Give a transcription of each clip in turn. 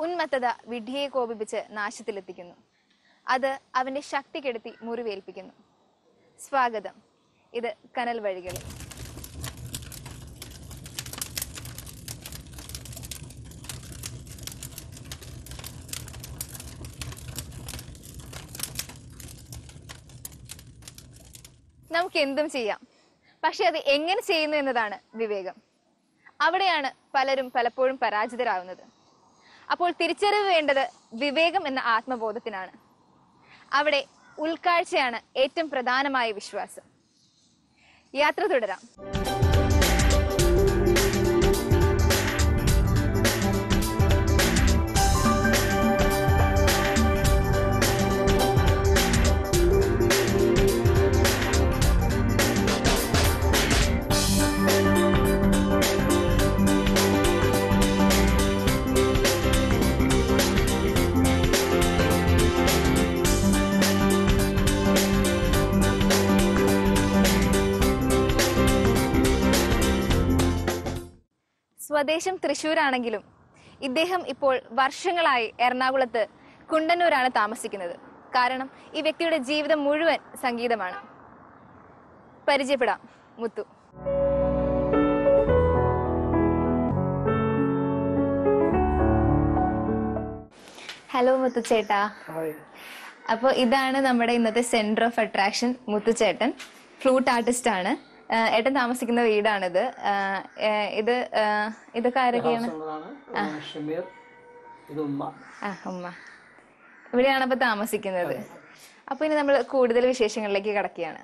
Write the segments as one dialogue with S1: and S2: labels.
S1: ഉന്മത്തത വിഡ്ഢിയെ കോപിപ്പിച്ച് നാശത്തിലെത്തിക്കുന്നു. അത് അവന്റെ ശക്തി കെടുത്തി മുറിവേൽപ്പിക്കുന്നു. സ്വാഗതം, ഇത് കനൽ വഴികൾ. നമുക്ക് എന്തും ചെയ്യാം, പക്ഷെ അത് എങ്ങനെ ചെയ്യുന്നു എന്നതാണ് വിവേകം. അവിടെയാണ് പലരും പലപ്പോഴും പരാജിതരാകുന്നത്. അപ്പോൾ തിരിച്ചറിവ് വേണ്ടത് വിവേകം എന്ന ആത്മബോധത്തിനാണ്. അവിടെ ഉൾക്കാഴ്ചയാണ് ഏറ്റവും പ്രധാനമായ വിശ്വാസം. യാത്ര തുടരാം. സ്വദേശം തൃശ്ശൂരാണെങ്കിലും ഇദ്ദേഹം ഇപ്പോൾ വർഷങ്ങളായി എറണാകുളത്ത് കുണ്ടന്നൂരാണ് താമസിക്കുന്നത്. കാരണം ഈ വ്യക്തിയുടെ ജീവിതം മുഴുവൻ സംഗീതമാണ്. പരിചയപ്പെടാം, മുത്തു. ഹലോ മുത്തു ചേട്ടാ. അപ്പോൾ ഇതാണ് നമ്മുടെ ഇന്നത്തെ സെന്റർ ഓഫ് അട്രാക്ഷൻ. മുത്തു ചേട്ടൻ ഫ്ലൂട്ട് ആർട്ടിസ്റ്റ് ആണ്. ഏട്ടൻ താമസിക്കുന്ന വീടാണിത്. ഇതൊക്കെ ആരൊക്കെയാണ്? ഉമ്മ ഇവിടെയാണ് അപ്പൊ താമസിക്കുന്നത്. അപ്പൊ ഇനി നമ്മൾ കൂടുതൽ വിശേഷങ്ങളിലേക്ക് കടക്കുകയാണ്.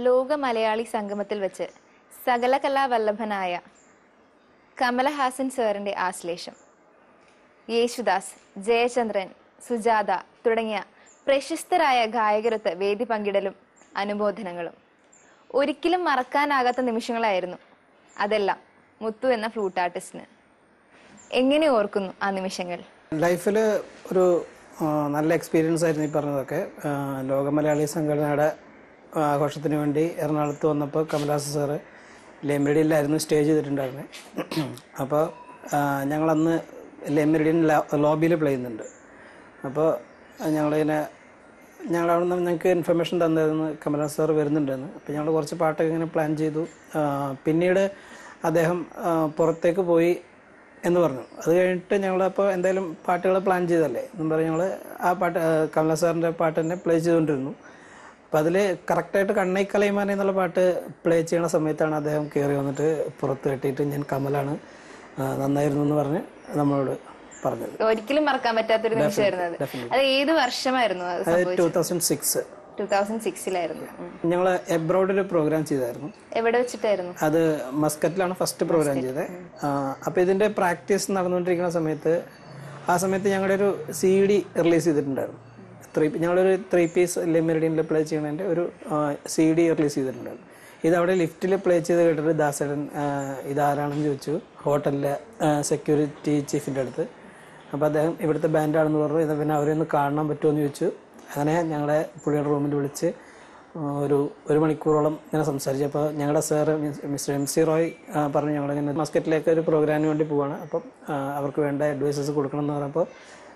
S1: ലോക മലയാളി സംഗമത്തിൽ വെച്ച് സകല കലാവല്ലഭനായ കമലഹാസൻ സാറിന്റെ ആശ്ലേഷം, യേശുദാസ്, ജയചന്ദ്രൻ, സുജാത തുടങ്ങിയ പ്രശസ്തരായ ഗായകരൊത്ത് വേദി പങ്കിടലും അനുമോദനങ്ങളും ഒരിക്കലും മറക്കാനാകാത്ത നിമിഷങ്ങളായിരുന്നു. അതെല്ലാം മുത്തു എന്ന ഫ്ലൂട്ട് ആർട്ടിസ്റ്റിന്. എങ്ങനെ ഓർക്കുന്നു ആ നിമിഷങ്ങൾ?
S2: ലൈഫിൽ ഒരു നല്ല എക്സ്പീരിയൻസ് ആയിരുന്നു ഈ പറഞ്ഞതൊക്കെ. ലോക മലയാളി സംഘടനയുടെ ആഘോഷത്തിന് വേണ്ടി എറണാകുളത്ത് വന്നപ്പോൾ കമലഹാസൻ സാറ് ലെമെറിഡിയിലായിരുന്നു സ്റ്റേജ് ചെയ്തിട്ടുണ്ടായിരുന്നത്. അപ്പോൾ ഞങ്ങളന്ന് ലെമെറിഡിയൻ ലോബിയിൽ പ്ലേ ചെയ്യുന്നുണ്ട്. അപ്പോൾ ഞങ്ങളവിടെ നിന്ന് ഞങ്ങൾക്ക് ഇൻഫർമേഷൻ തന്നിരുന്നു കമലഹാസൻ സാർ വരുന്നുണ്ടെന്ന്. അപ്പോൾ ഞങ്ങൾ കുറച്ച് പാട്ടൊക്കെ ഇങ്ങനെ പ്ലാൻ ചെയ്തു. പിന്നീട് അദ്ദേഹം പുറത്തേക്ക് പോയി എന്ന് പറഞ്ഞു. അത് കഴിഞ്ഞിട്ട് ഞങ്ങളപ്പോൾ എന്തായാലും പാട്ടുകൾ പ്ലാൻ ചെയ്തല്ലേ എന്നും പറഞ്ഞ് ഞങ്ങൾ ആ പാട്ട് കമലഹാസൻ സാറിൻ്റെ പാട്ട് തന്നെ പ്ലേ ചെയ്തുകൊണ്ടിരുന്നു. അപ്പോൾ അതിൽ കറക്റ്റായിട്ട് കണ്ണൈ കലൈമാൻ എന്നുള്ള പാട്ട് പ്ലേ ചെയ്യുന്ന സമയത്താണ് അദ്ദേഹം കയറി വന്നിട്ട് പുറത്ത് കെട്ടിയിട്ട് ഞാൻ കമലാണ്, നന്നായിരുന്നു എന്ന് പറഞ്ഞ് നമ്മളോട് പറഞ്ഞത്.
S1: ഒരിക്കലും മറക്കാൻ പറ്റാത്തൊരു നിമിഷമായിരുന്നു അത്. അത് ഏത് വർഷമായിരുന്നു? 2006-ലായിരുന്നു.
S2: ഞങ്ങൾ എബ്രോഡിൽ പ്രോഗ്രാം ചെയ്തായിരുന്നു.
S1: എവിടെ വെച്ചിട്ടായിരുന്നു?
S2: അത് മസ്കറ്റിലാണ് ഫസ്റ്റ് പ്രോഗ്രാം ചെയ്തത്. അപ്പോൾ ഇതിൻ്റെ പ്രാക്ടീസ് നടന്നുകൊണ്ടിരിക്കുന്ന സമയത്ത് ഞങ്ങളുടെ ഒരു CD റിലീസ് ചെയ്തിട്ടുണ്ടായിരുന്നു. ഞങ്ങളൊരു 3 പീസ് ലെമെറിഡിയനിൽ പ്ലേ ചെയ്യുന്നതിൻ്റെ ഒരു CD റിലീസ് ചെയ്തിട്ടുണ്ടായിരുന്നു. ഇതവിടെ ലിഫ്റ്റിൽ പ്ലേ ചെയ്ത് കേട്ടിട്ട് ദാസേട്ടൻ ഇതാരാണെന്ന് ചോദിച്ചു ഹോട്ടലിലെ സെക്യൂരിറ്റി ചീഫിൻ്റെ അടുത്ത്. അപ്പോൾ അദ്ദേഹം ഇവിടുത്തെ ബാൻഡാണെന്ന് പറഞ്ഞു. ഇത് പിന്നെ അവരെ ഒന്ന് കാണാൻ പറ്റുമോ എന്ന് ചോദിച്ചു. അങ്ങനെ ഞങ്ങളെ പുള്ളിയുടെ റൂമിൽ വിളിച്ച് ഒരു മണിക്കൂറോളം ഇങ്ങനെ സംസാരിച്ചു. അപ്പോൾ ഞങ്ങളുടെ സാറ് മിസ്റ്റർ MC റോയ് പറഞ്ഞു ഞങ്ങളിങ്ങനെ മസ്കറ്റിലേക്ക് ഒരു പ്രോഗ്രാമിന് വേണ്ടി പോവാണ്, അപ്പം അവർക്ക് വേണ്ട അഡ്വൈസസ് കൊടുക്കണം എന്ന് പറഞ്ഞപ്പോൾ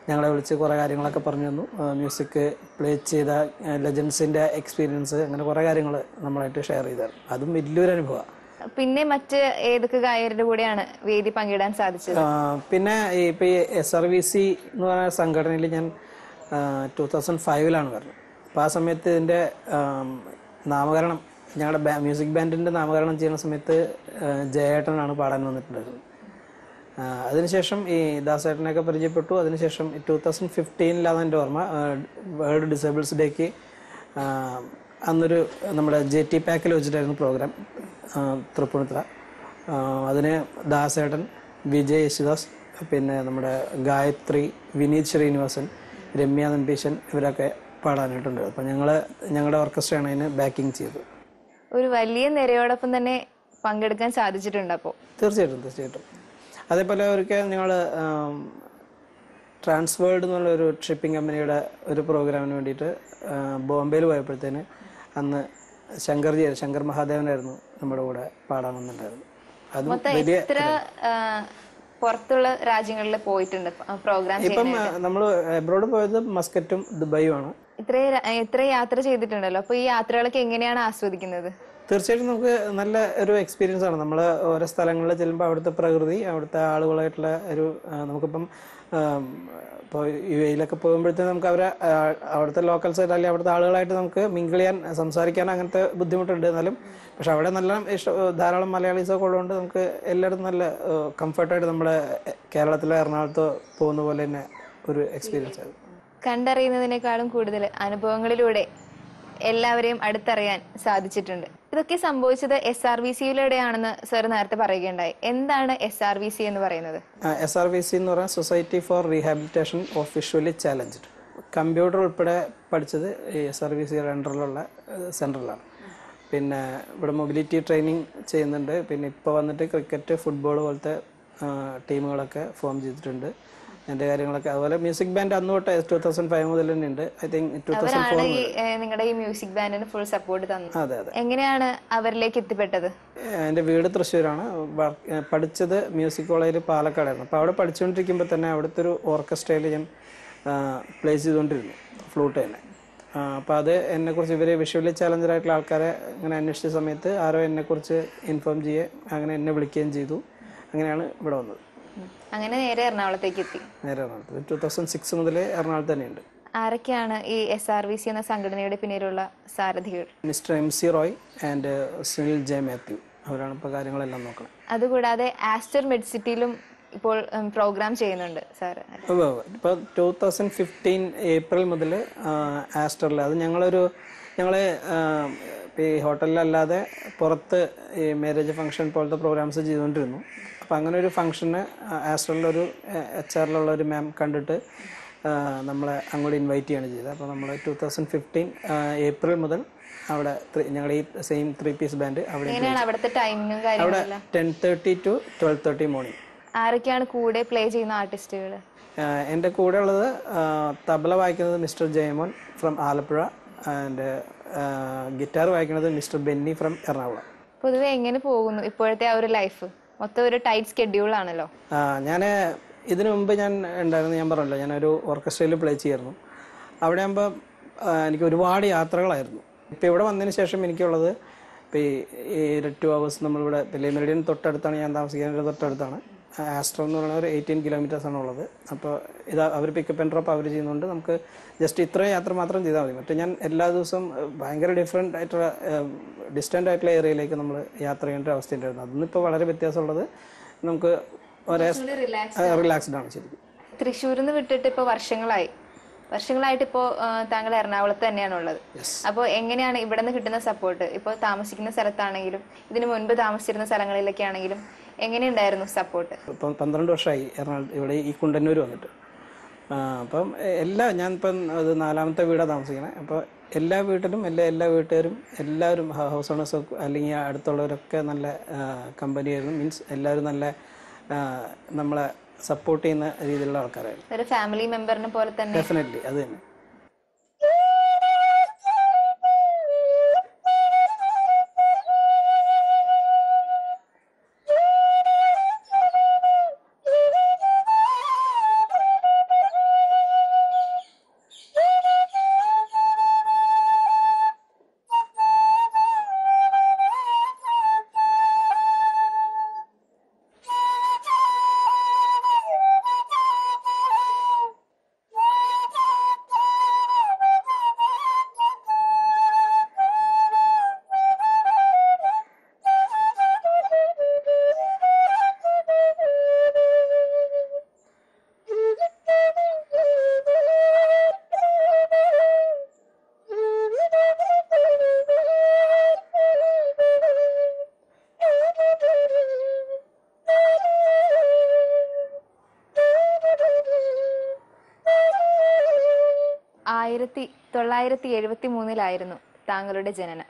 S2: ഞങ്ങളെ വിളിച്ച് കുറേ കാര്യങ്ങളൊക്കെ പറഞ്ഞു തന്നു. മ്യൂസിക് പ്ലേ ചെയ്ത ലെജൻസിൻ്റെ എക്സ്പീരിയൻസ്, അങ്ങനെ കുറേ കാര്യങ്ങൾ നമ്മളായിട്ട് ഷെയർ ചെയ്തായിരുന്നു. അതും വലിയൊരു അനുഭവമാണ്.
S1: പിന്നെ മറ്റ് ഏതൊക്കെ ഗായകരുടെ കൂടെയാണ് വേദി പങ്കിടാൻ സാധിച്ചത്?
S2: പിന്നെ ഇപ്പോൾ ഈ SRVC എന്ന് പറയുന്ന സംഘടനയിൽ ഞാൻ 2005 വരുന്നത്. അപ്പോൾ ആ സമയത്ത് ഇതിൻ്റെ നാമകരണം, ഞങ്ങളുടെ മ്യൂസിക് ബാൻഡിൻ്റെ നാമകരണം ചെയ്യുന്ന സമയത്ത് ജയേട്ടനാണ് പാടാൻ വന്നിട്ടുണ്ടായിരുന്നത്. അതിനുശേഷം ഈ ദാസേട്ടനെയൊക്കെ പരിചയപ്പെട്ടു. അതിനുശേഷം 2015 എൻ്റെ ഓർമ്മ, വേൾഡ് ഡിസേബിൾസ് ഡേക്ക് അന്നൊരു നമ്മുടെ JT പാക്കിൽ വെച്ചിട്ടായിരുന്നു പ്രോഗ്രാം തൃപ്പൂണിത്തുറ. അതിന് ദാസേട്ടൻ, വിജയ് യേശുദാസ്, പിന്നെ നമ്മുടെ ഗായത്രി, വിനീത് ശ്രീനിവാസൻ, രമ്യ നമ്പീശൻ ഇവരൊക്കെ പാടാനായിട്ടുണ്ട്. അപ്പം ഞങ്ങളുടെ ഓർക്കസ്ട്രയാണ് അതിന് ബാക്കിങ് ചെയ്തത്.
S1: ഒരു വലിയ നിരയോടൊപ്പം തന്നെ പങ്കെടുക്കാൻ സാധിച്ചിട്ടുണ്ട്. അപ്പോൾ
S2: തീർച്ചയായിട്ടും അതേപോലെ ഒരിക്കൽ ഞങ്ങൾ ട്രാൻസ്വേൾഡ് എന്നുള്ളൊരു ഷിപ്പിംഗ് കമ്പനിയുടെ ഒരു പ്രോഗ്രാമിന് വേണ്ടിയിട്ട് ബോംബെയിൽ പോയപ്പോഴത്തേന് അന്ന് ശങ്കർ മഹാദേവനായിരുന്നു നമ്മുടെ കൂടെ പാടാൻ വന്നിട്ടുണ്ടായിരുന്നു. അതും വലിയ
S1: പുറത്തുള്ള രാജ്യങ്ങളിൽ പോയിട്ടുണ്ട് പ്രോഗ്രാം.
S2: ഇപ്പം നമ്മൾ എബ്രോഡ് പോയത് മസ്കറ്റും ദുബായും ആണ്.
S1: ഇത്ര യാത്ര ചെയ്തിട്ടുണ്ടല്ലോ, അപ്പൊ ഈ യാത്രകളൊക്കെ എങ്ങനെയാണ് ആസ്വദിക്കുന്നത്?
S2: തീർച്ചയായിട്ടും നമുക്ക് നല്ല ഒരു എക്സ്പീരിയൻസ് ആണ്. നമ്മൾ ഓരോ സ്ഥലങ്ങളിൽ ചെല്ലുമ്പോൾ അവിടുത്തെ പ്രകൃതി, അവിടുത്തെ ആളുകളായിട്ടുള്ള ഒരു നമുക്കിപ്പം ഇപ്പോൾ UAE പോകുമ്പോഴത്തേക്കും നമുക്ക് അവിടുത്തെ ലോക്കൽസ് അല്ലെങ്കിൽ അവിടുത്തെ ആളുകളായിട്ട് നമുക്ക് മിങ്കിൾ ചെയ്യാൻ, സംസാരിക്കാൻ അങ്ങനത്തെ ബുദ്ധിമുട്ടുണ്ട്. എന്നാലും പക്ഷെ അവിടെ നല്ല ധാരാളം മലയാളീസൊക്കെ ഉള്ളതുകൊണ്ട് നമുക്ക് എല്ലായിടത്തും നല്ല കംഫർട്ടായിട്ട് നമ്മുടെ കേരളത്തിലെ എറണാകുളത്ത് പോകുന്ന പോലെ തന്നെ ഒരു എക്സ്പീരിയൻസ് ആയിരുന്നു.
S1: കണ്ടറിയുന്നതിനേക്കാളും കൂടുതൽ അനുഭവങ്ങളിലൂടെ എല്ലാവരെയും അടുത്തറിയാൻ സാധിച്ചിട്ടുണ്ട്. ഇതൊക്കെ സംഭവിച്ചത് SRVC-യിലൂടെയാണെന്ന് സാർ നേരത്തെ പറയുകയുണ്ടായി. എന്താണ് SRVC എന്ന് പറയുന്നത്?
S2: SRVC എന്ന് പറഞ്ഞാൽ society for rehabilitation of visually challenged. Computer ഉൾപ്പെടെ പഠിച്ചത് ഈ SRVC-യുടെ അണ്ടറിലുള്ള സെൻറ്ററിലാണ്. പിന്നെ ഇവിടെ മൊബിലിറ്റി ട്രെയിനിങ് ചെയ്യുന്നുണ്ട്. പിന്നെ ഇപ്പോൾ വന്നിട്ട് ക്രിക്കറ്റ്, ഫുട്ബോൾ പോലത്തെ ടീമുകളൊക്കെ ഫോം ചെയ്തിട്ടുണ്ട്. എൻ്റെ കാര്യങ്ങളൊക്കെ അതുപോലെ മ്യൂസിക് ബാൻഡ് അന്ന് തൊട്ട് 2005 മുതൽ തന്നെ ഉണ്ട്. ഐ തിങ്ക് 2004
S1: നിങ്ങളുടെ ഈ മ്യൂസിക് ബാൻഡിന് ഫുൾ സപ്പോർട്ട് തന്നു.
S2: അതെ.
S1: എങ്ങനെയാണ് അവരിലേക്ക് എത്തിപ്പെട്ടത്?
S2: എൻ്റെ വീട് തൃശ്ശൂരാണ്. പഠിച്ചത് മ്യൂസിക് കോളേജിൽ പാലക്കാടായിരുന്നു. അപ്പോൾ അവിടെ പഠിച്ചുകൊണ്ടിരിക്കുമ്പോൾ തന്നെ അവിടുത്തെ ഒരു ഓർക്കസ്ട്രയിൽ ഞാൻ പ്ലേ ചെയ്തുകൊണ്ടിരുന്നു, ഫ്ലൂട്ട് തന്നെ. അപ്പോൾ അത് എന്നെക്കുറിച്ച് ഇവർ വിഷ്വലി ചാലഞ്ചറായിട്ടുള്ള ആൾക്കാരെ ഇങ്ങനെ അന്വേഷിച്ച സമയത്ത് ആരോ എന്നെക്കുറിച്ച് ഇൻഫോം ചെയ്യുക, അങ്ങനെ എന്നെ വിളിക്കുകയും ചെയ്തു. അങ്ങനെയാണ് ഇവിടെ വന്നത്.
S1: അങ്ങനെ നേരെ എറണാകുളത്തേക്ക് എത്തി.
S2: നേരെ എറണാകുളത്ത് 2006 മുതൽ എറണാകുളത്ത് തന്നെയുണ്ട്.
S1: ആരൊക്കെയാണ് ഈ SRVC എന്ന സംഘടനയുടെ പിന്നിലുള്ള സാരഥികൾ?
S2: Mister MC Roy and Sunil J. Mathew, അവരാണ് ഇപ്പോൾ കാര്യങ്ങളെല്ലാം നോക്കണം.
S1: അതുകൂടാതെ ആസ്റ്റർ മെഡ്സിറ്റിയിലും ഇപ്പോൾ പ്രോഗ്രാം ചെയ്യുന്നുണ്ട് സാറ്.
S2: ഇപ്പോൾ 2015 ഏപ്രിൽ മുതൽ ആസ്റ്ററിൽ, അത് ഞങ്ങൾ ഈ ഹോട്ടലിലല്ലാതെ പുറത്ത് ഈ മാരേജ് ഫംഗ്ഷൻ പോലത്തെ പ്രോഗ്രാംസ് ചെയ്തുകൊണ്ടിരുന്നു. അപ്പോൾ അങ്ങനെ ഒരു ഫംഗ്ഷന് ആസ്റ്ററിലൊരു HR ഒരു മാം കണ്ടിട്ട് നമ്മളെ അങ്ങോട്ട് ഇൻവൈറ്റ് ചെയ്യാണ് ചെയ്തത്. അപ്പോൾ നമ്മൾ 2015 ഏപ്രിൽ മുതൽ അവിടെ ഞങ്ങളുടെ ഈ സെയിം 3 പീസ് ബാൻഡ് അവിടെ 10:30 to 12:30 മോർണിംഗ്.
S1: ആരൊക്കെയാണ് കൂടെ പ്ലേ ചെയ്യുന്ന ആർട്ടിസ്റ്റുകൾ?
S2: എൻ്റെ കൂടെ ഉള്ളത് തബല വായിക്കുന്നത് mister Jayamon from Alappuzha and guitar വായിക്കുന്നത് മിസ്റ്റർ ബെന്നി ഫ്രം എറണാകുളം.
S1: പൊതുവെ എങ്ങനെ പോകുന്നു ഇപ്പോഴത്തെ ആ ഒരു ലൈഫ്? മൊത്തം ഒരു ടൈറ്റ് സ്കെഡ്യൂൾ ആണല്ലോ.
S2: ഞാൻ ഇതിനു മുമ്പ് ഞാൻ പറഞ്ഞല്ലോ, ഞാനൊരു ഓർക്കസ്ട്രയിൽ പ്ലേ ചെയ്യായിരുന്നു. അവിടെ ആകുമ്പോൾ എനിക്ക് ഒരുപാട് യാത്രകളായിരുന്നു. ഇപ്പോൾ ഇവിടെ വന്നതിന് ശേഷം എനിക്കുള്ളത് ഇപ്പോൾ ഈ 2 hours നമ്മളിവിടെ മെറിഡിയൻ തൊട്ടടുത്താണ് ഞാൻ താമസിക്കുന്നത്, തൊട്ടടുത്താണ്. ആസ്റ്റർ എന്ന് പറയുന്ന ഒരു 18 kilometers ആണുള്ളത്. അപ്പോൾ ഇത് അവർ പിക്കപ്പ് ആൻഡ് ഡ്രോപ്പ് അവർ ചെയ്യുന്നതുകൊണ്ട് നമുക്ക് ജസ്റ്റ് ഇത്രയും യാത്ര മാത്രം ചെയ്താൽ മതി. മറ്റേ ഞാൻ എല്ലാ ദിവസവും ഭയങ്കര ഡിഫറെൻ്റ് ആയിട്ടുള്ള ഡിസ്റ്റൻ്റ് ആയിട്ടുള്ള ഏരിയയിലേക്ക് നമ്മൾ യാത്ര ചെയ്യേണ്ട അവസ്ഥയുണ്ടായിരുന്നു. അതിന്നിപ്പോൾ വളരെ വ്യത്യാസമുള്ളത്, നമുക്ക് ഒരേ റിലാക്സ്ഡ് ആണ് ശരിക്കും.
S1: തൃശ്ശൂരിൽ നിന്ന് വിട്ടിട്ട് ഇപ്പോൾ വർഷങ്ങളായിട്ട് ഇപ്പോൾ താങ്കൾ എറണാകുളത്ത് തന്നെയാണുള്ളത്. അപ്പോൾ എങ്ങനെയാണ് ഇവിടെ നിന്ന് കിട്ടുന്ന സപ്പോർട്ട്? ഇപ്പോൾ താമസിക്കുന്ന സ്ഥലത്താണെങ്കിലും ഇതിന് മുൻപ് താമസിച്ചിരുന്ന സ്ഥലങ്ങളിലൊക്കെ ആണെങ്കിലും എങ്ങനെയുണ്ടായിരുന്നു സപ്പോർട്ട്?
S2: ഇപ്പം 12 വർഷമായി എറണാകുളത്ത് ഇവിടെ ഈ കുണ്ടന്നൂർ വന്നിട്ട്. അപ്പം ഞാനിപ്പം അത് 4ാമത്തെ വീടാണ് താമസിക്കണേ. അപ്പോൾ എല്ലാ വീട്ടിലും എല്ലാ വീട്ടുകാരും എല്ലാവരും ഹൗസ് ഓണേഴ്സ് അല്ലെങ്കിൽ അടുത്തുള്ളവരൊക്കെ നല്ല കമ്പനിയായിരുന്നു. മീൻസ് എല്ലാവരും നല്ല നമ്മളെ സപ്പോർട്ട് ചെയ്യുന്ന രീതിയിലുള്ള ആൾക്കാരായിരുന്നു.
S1: ഒരു ഫാമിലി മെമ്പറിനെ പോലെ തന്നെ.
S2: ഡെഫിനറ്റ്ലി അത് തന്നെ.
S1: 1973 താങ്കളുടെ ജനനം.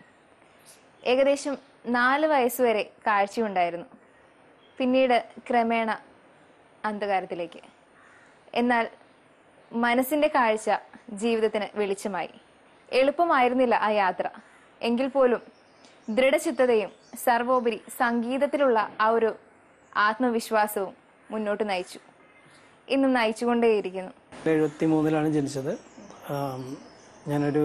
S1: ഏകദേശം 4 വയസ്സുവരെ കാഴ്ചയുണ്ടായിരുന്നു. പിന്നീട് ക്രമേണ അന്ധകാരത്തിലേക്ക്. എന്നാൽ മനസ്സിന്റെ കാഴ്ച ജീവിതത്തിന് വെളിച്ചമായി. എളുപ്പമായിരുന്നില്ല ആ യാത്ര. എങ്കിൽ പോലും ദൃഢചിത്തതയും സർവോപരി സംഗീതത്തിലുള്ള ആ ഒരു ആത്മവിശ്വാസവും മുന്നോട്ട് നയിച്ചു. ഇന്നും നയിച്ചുകൊണ്ടേയിരിക്കുന്നു.
S2: 1973 ജനിച്ചത്. ഞാനൊരു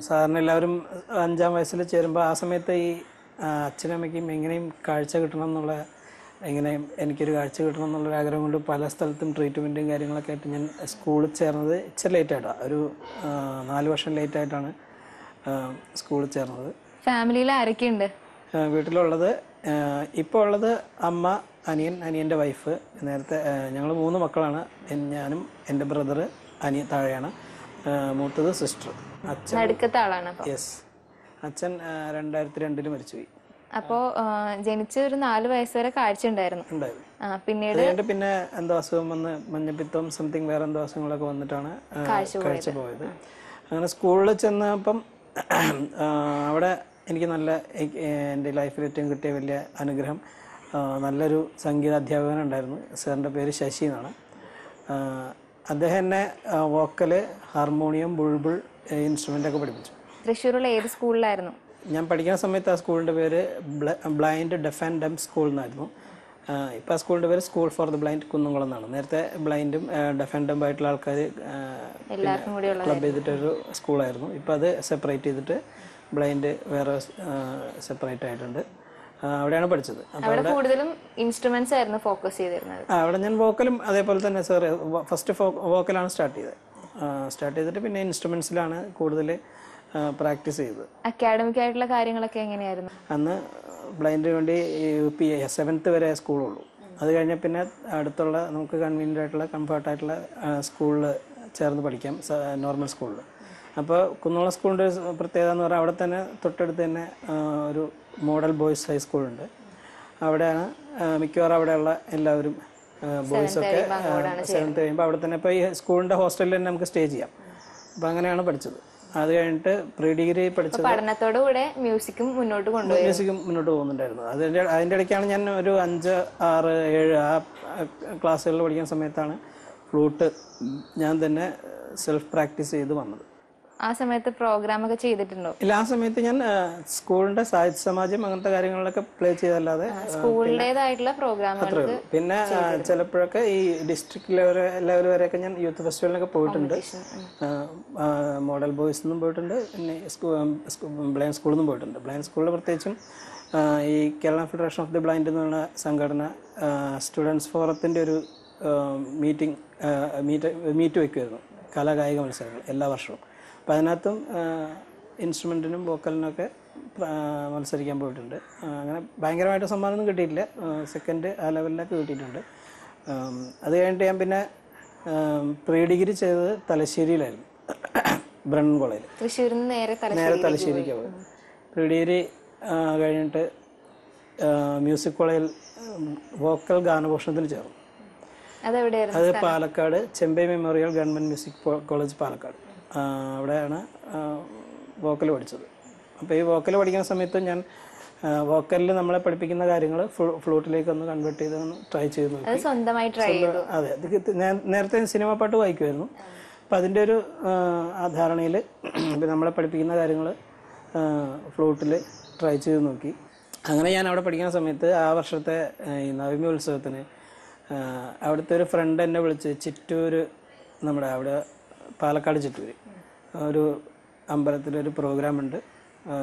S2: സാധാരണ എല്ലാവരും 5-ാം വയസ്സിൽ ചേരുമ്പോൾ ആ സമയത്ത് ഈ അച്ഛനമ്മയ്ക്കും എങ്ങനെയും കാഴ്ച കിട്ടണം എന്നുള്ള എങ്ങനെയും എനിക്കൊരു കാഴ്ച കിട്ടണം എന്നുള്ളൊരു ആഗ്രഹം കൊണ്ട് പല സ്ഥലത്തും ട്രീറ്റ്മെൻറ്റും കാര്യങ്ങളൊക്കെ ആയിട്ട് ഞാൻ സ്കൂളിൽ ചേർന്നത് ഇച്ചിരി ലേറ്റായിട്ടാണ്. ഒരു 4 വർഷം ലേറ്റായിട്ടാണ് സ്കൂളിൽ ചേർന്നത്.
S1: ഫാമിലിയിൽ ആരൊക്കെയുണ്ട്?
S2: വീട്ടിലുള്ളത് ഇപ്പോൾ ഉള്ളത് അമ്മ, അനിയൻ്റെ വൈഫ്. നേരത്തെ ഞങ്ങൾ 3 മക്കളാണ്. ഞാനും എൻ്റെ ബ്രദർ, താഴെയാണ്. മൂത്തത് സിസ്റ്റർ. അച്ഛൻ
S1: നടുക്കത്തെ ആളാണ്.
S2: യെസ്. അച്ഛൻ 2002 മരിച്ചുപോയി.
S1: അപ്പോ ജനിച്ച ഒരു 4 വയസ്സ് വരെ കാഴ്ച ഉണ്ടായിരുന്നു. പിന്നീട്
S2: പിന്നെ എന്തോ അസുഖം വന്ന് മഞ്ഞപ്പിത്തം സംതിങ് വേറെ എന്തോ അസുഖങ്ങളൊക്കെ വന്നിട്ടാണ് കാഴ്ച പോയത്. അങ്ങനെ സ്കൂളിൽ ചെന്നപ്പം അവിടെ എനിക്ക് നല്ല എൻ്റെ ലൈഫിൽ ഏറ്റവും കിട്ടിയ വലിയ അനുഗ്രഹം, നല്ലൊരു സംഗീത അധ്യാപകൻ ഉണ്ടായിരുന്നു. സാറിൻ്റെ പേര് ശശി എന്നാണ്. അദ്ദേഹം എന്നെ വോക്കല്, ഹാർമോണിയം, ബുൾബുൾ ഇൻസ്ട്രുമെൻ്റൊക്കെ പഠിപ്പിച്ചു.
S1: തൃശ്ശൂരുള്ള ഏത് സ്കൂളിലായിരുന്നു?
S2: ഞാൻ പഠിക്കുന്ന സമയത്ത് ആ സ്കൂളിൻ്റെ പേര് blind def and dumb school എന്നായിരുന്നു. ഇപ്പോൾ ആ സ്കൂളിൻ്റെ പേര് school for the blind Kunnamkulam എന്നാണ്. നേരത്തെ ബ്ലൈൻഡും ഡെഫ് ആൻഡ് ഡംബ് ആയിട്ടുള്ള ആൾക്കാർ ക്ലബ് ചെയ്തിട്ടൊരു സ്കൂളായിരുന്നു. ഇപ്പോൾ അത് സെപ്പറേറ്റ് ചെയ്തിട്ട് ബ്ലൈൻഡ് വേറെ സെപ്പറേറ്റ് ആയിട്ടുണ്ട്. അവിടെയാണ് പഠിച്ചത്.
S1: അവിടെ കൂടുതലും ഇൻസ്ട്രുമെന്റ്സ് ആയിരുന്നു ഫോക്കസ് ചെയ്തിരുന്നത്.
S2: അവിടെ ഞാൻ വോക്കലും അതേപോലെ തന്നെ സാർ ഫസ്റ്റ് വോക്കലാണ് സ്റ്റാർട്ട് ചെയ്തിട്ട് പിന്നെ ഇൻസ്ട്രുമെന്റ്സിലാണ് കൂടുതൽ പ്രാക്ടീസ് ചെയ്തത്.
S1: അക്കാഡമിക് ആയിട്ടുള്ള കാര്യങ്ങളൊക്കെ എങ്ങനെയായിരുന്നു?
S2: അന്ന് ബ്ലൈൻഡിന് വേണ്ടി UP 7th വരെ സ്കൂളുള്ളൂ. അത് കഴിഞ്ഞാൽ പിന്നെ അടുത്തുള്ള നമുക്ക് കൺവീനിയൻ്റ് ആയിട്ടുള്ള കംഫർട്ടായിട്ടുള്ള സ്കൂളിൽ ചേർന്ന് പഠിക്കാം, നോർമൽ സ്കൂളിൽ. അപ്പോൾ കുന്നോളം സ്കൂളിൻ്റെ പ്രത്യേകത എന്ന് പറഞ്ഞാൽ അവിടെ തന്നെ തൊട്ടടുത്ത് തന്നെ ഒരു മോഡൽ ബോയ്സ് ഹൈസ്കൂളുണ്ട്. അവിടെയാണ് മിക്കവാറും അവിടെയുള്ള എല്ലാവരും ബോയ്സൊക്കെ 7th കഴിയുമ്പോൾ അവിടെ തന്നെ. ഇപ്പോൾ ഈ സ്കൂളിൻ്റെ ഹോസ്റ്റലിൽ തന്നെ നമുക്ക് സ്റ്റേ ചെയ്യാം. അപ്പോൾ അങ്ങനെയാണ് പഠിച്ചത്. അത് കഴിഞ്ഞിട്ട് പ്രീ ഡിഗ്രി പഠിച്ചത്.
S1: പഠനത്തോടുകൂടെ മ്യൂസിക്കും മുന്നോട്ട്
S2: പോകുന്നുണ്ടായിരുന്നു. അതിൻ്റെ ഇടയ്ക്കാണ് ഞാൻ ഒരു 5, 6, 7 ആ ക്ലാസ്സുകളിൽ പഠിക്കുന്ന സമയത്താണ് ഫ്ലൂട്ട് ഞാൻ തന്നെ സെൽഫ് പ്രാക്ടീസ് ചെയ്ത് വന്നത്.
S1: ആ സമയത്ത് പ്രോഗ്രാം ഒക്കെ ചെയ്തിട്ടുണ്ടോ?
S2: ഇല്ല, ആ സമയത്ത് ഞാൻ സ്കൂളിന്റെ സാഹിത്യ സമാജം അങ്ങനത്തെ കാര്യങ്ങളിലൊക്കെ പ്ലേ ചെയ്തല്ലാതെ
S1: സ്കൂളിൻ്റെതായിട്ടുള്ള പ്രോഗ്രാമുകൾ.
S2: പിന്നെ ചിലപ്പോഴൊക്കെ ഈ ഡിസ്ട്രിക്ട് ലെവൽ വരെയൊക്കെ ഞാൻ യൂത്ത് ഫെസ്റ്റിവലിനൊക്കെ പോയിട്ടുണ്ട്. മോഡൽ ബോയ്സ് നിന്നും പോയിട്ടുണ്ട്, പിന്നെ ബ്ലൈൻഡ് സ്കൂളിൽ നിന്നും പോയിട്ടുണ്ട്. ബ്ലൈൻഡ് സ്കൂളിൽ പ്രത്യേകിച്ചും ഈ Kerala federation of the blind എന്നുള്ള സംഘടന സ്റ്റുഡൻസ് ഫോറത്തിൻ്റെ ഒരു മീറ്റ് വയ്ക്കുമായിരുന്നു, കലാകായിക മത്സരങ്ങൾ എല്ലാ വർഷവും. അപ്പോൾ അതിനകത്തും ഇൻസ്ട്രുമെൻറ്റിനും വോക്കലിനൊക്കെ മത്സരിക്കാൻ പോയിട്ടുണ്ട്. അങ്ങനെ ഭയങ്കരമായിട്ട് സമ്മാനമൊന്നും കിട്ടിയിട്ടില്ല, സെക്കൻഡ് ആ ലെവലിലൊക്കെ കിട്ടിയിട്ടുണ്ട്. അത് കഴിഞ്ഞിട്ട് ഞാൻ പിന്നെ പ്രീ ഡിഗ്രി ചെയ്തത് തലശ്ശേരിയിലായിരുന്നു, ബ്രണ്ണൻ കോളേജിൽ.
S1: നേരെ
S2: തലശ്ശേരിക്ക് പോയി. പ്രീ ഡിഗ്രി കഴിഞ്ഞിട്ട് മ്യൂസിക് കോളേജിൽ വോക്കൽ ഗാനഭൂഷണത്തിന് ചേർന്നു. അത് Palakkad Chembai memorial government music college Palakkad. അവിടെയാണ് വോക്കൽ പഠിച്ചത്. അപ്പോൾ ഈ വോക്കൽ പഠിക്കുന്ന സമയത്ത് ഞാൻ വോക്കലിൽ നമ്മളെ പഠിപ്പിക്കുന്ന കാര്യങ്ങൾ ഫ്ലൂട്ടിലേക്ക് ഒന്ന് കൺവേർട്ട് ചെയ്ത് ട്രൈ ചെയ്ത് നോക്കി. അതെ, ഞാൻ നേരത്തെ സിനിമ പാട്ട് വായിക്കുമായിരുന്നു. അപ്പം അതിൻ്റെ ഒരു ധാരണയിൽ നമ്മളെ പഠിപ്പിക്കുന്ന കാര്യങ്ങൾ ഫ്ലൂട്ടിൽ ട്രൈ ചെയ്ത് നോക്കി. അങ്ങനെ ഞാൻ അവിടെ പഠിക്കുന്ന സമയത്ത് ആ വർഷത്തെ ഈ നവമി ഉത്സവത്തിന് അവിടുത്തെ ഒരു ഫ്രണ്ട് എന്നെ വിളിച്ച് ചിറ്റൂർ, നമ്മുടെ അവിടെ പാലക്കാട് ചിറ്റൂർ ഒരു അമ്പലത്തിലൊരു പ്രോഗ്രാം ഉണ്ട്,